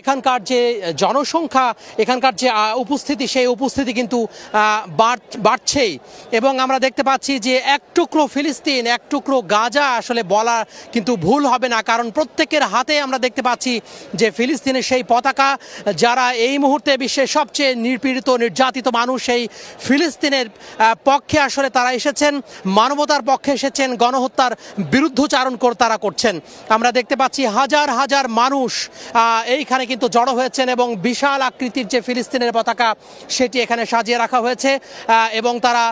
এখানকার যে জনসংখ্যা, এখানকার যে উপস্থিতি, সেই উপস্থিতি কিন্তু বাড়ছেই। এবং আমরা দেখতে পাচ্ছি যে এক টুকরো ফিলিস্তিন, এক টুকরো গাজা আসলে বলা কিন্তু ভুল হবে না, কারণ প্রত্যেকের হাতে আমরা দেখতে পাচ্ছি যে ফিলিস্তিনের সেই পতাকা। যারা এই মুহূর্তে বিশ্বের সবচেয়ে নিপীড়িত, নির্যাতিত মানুষ, সেই ফিলিস্তিনের পক্ষে আসলে তারা এসেছেন, মানবতার পক্ষে এসেছেন, গণহত্যার বিরুদ্ধচারণ তারা করছেন। আমরা দেখতে পাচ্ছি হাজার হাজার মানুষ এইখানে কিন্তু জড়ো হয়েছেন এবং বিশাল আকৃতির যে ফিলিস্তিনের পতাকা সেটি এখানে সাজিয়ে রাখা হয়েছে। এবং তারা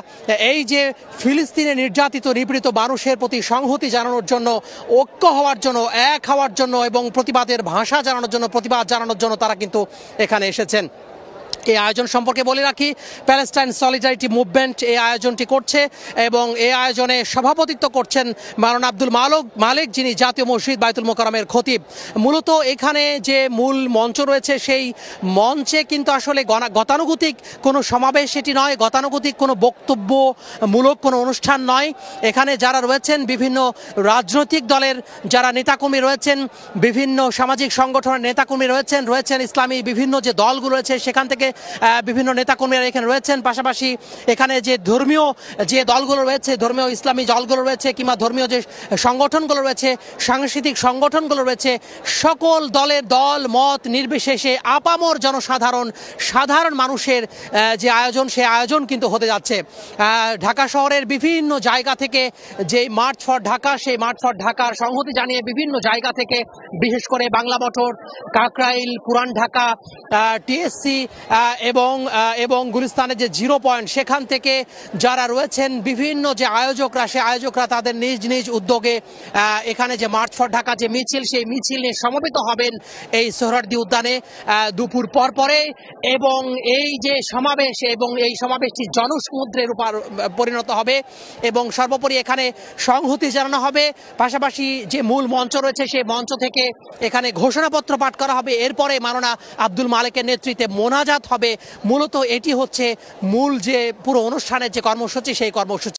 এই যে ফিলিস্তিনে নির্যাতিত, নিপীড়িত মানুষের প্রতি সংহতি জানানোর জন্য, ঐক্য হওয়ার জন্য, এক হওয়ার জন্য এবং প্রতিবাদের ভাষা জানানোর জন্য, প্রতিবাদ জানানোর জন্য তারা কিন্তু এখানে এসেছেন। এই আয়োজন সম্পর্কে বলে রাখি, প্যালেস্টাইন সলিডারিটি মুভমেন্ট এই আয়োজনটি করছে এবং এই আয়োজনে সভাপতিত্ব করছেন মাওলানা আব্দুল মালেক, যিনি জাতীয় মসজিদ বাইতুল মোকাররমের খতিব। মূলত এখানে যে মূল মঞ্চ রয়েছে, সেই মঞ্চে কিন্তু আসলে গতানুগতিক কোনো সমাবেশ এটি নয়, গতানুগতিক কোনো বক্তব্যমূলক কোনো অনুষ্ঠান নয়। এখানে যারা রয়েছেন, বিভিন্ন রাজনৈতিক দলের যারা নেতাকর্মী রয়েছেন, বিভিন্ন সামাজিক সংগঠনের নেতাকর্মী রয়েছেন ইসলামী বিভিন্ন যে দলগুলো রয়েছে সেখান থেকে বিভিন্ন নেতাকর্মীরা এখানে রয়েছেন। পাশাপাশি এখানে যে ধর্মীয় যে দলগুলো রয়েছে, ধর্মীয় ইসলামী দলগুলো রয়েছে, কিংবা ধর্মীয় যে সংগঠনগুলো রয়েছে, সাংস্কৃতিক সংগঠনগুলো রয়েছে, সকল দলের দল মত নির্বিশেষে আপামর সাধারণ মানুষের যে আয়োজন, সেই আয়োজন কিন্তু হতে যাচ্ছে। ঢাকা শহরের বিভিন্ন জায়গা থেকে যে মার্চ ফর ঢাকা, সেই মার্চ ফর ঢাকার সংহতি জানিয়ে বিভিন্ন জায়গা থেকে, বিশেষ করে বাংলা মোটর, কাকরাইল, পুরান ঢাকা, টিএসসি এবং গুলিস্তানের যে 0 পয়েন্ট, সেখান থেকে যারা রয়েছেন বিভিন্ন যে আয়োজকরা, সেই আয়োজকরা তাদের নিজ নিজ উদ্যোগে এখানে যে মার্চ ফর ঢাকা যে মিছিল, সেই মিছিল নিয়ে সমবেত হবেন এই সোহরাওয়ার্দী উদ্যানে দুপুর পরে। এবং এই যে সমাবেশ, এবং এই সমাবেশটি জনসমুদ্রে পরিণত হবে এবং সর্বোপরি এখানে সংহতি জানানো হবে। পাশাপাশি যে মূল মঞ্চ রয়েছে, সেই মঞ্চ থেকে এখানে ঘোষণাপত্র পাঠ করা হবে। এরপরে মাওলানা আব্দুল মালেকের নেতৃত্বে মোনাজাত হবে। মূলত এটি হচ্ছে মূল যে পুরো অনুষ্ঠানের যে কর্মসূচি, সেই কর্মসূচি।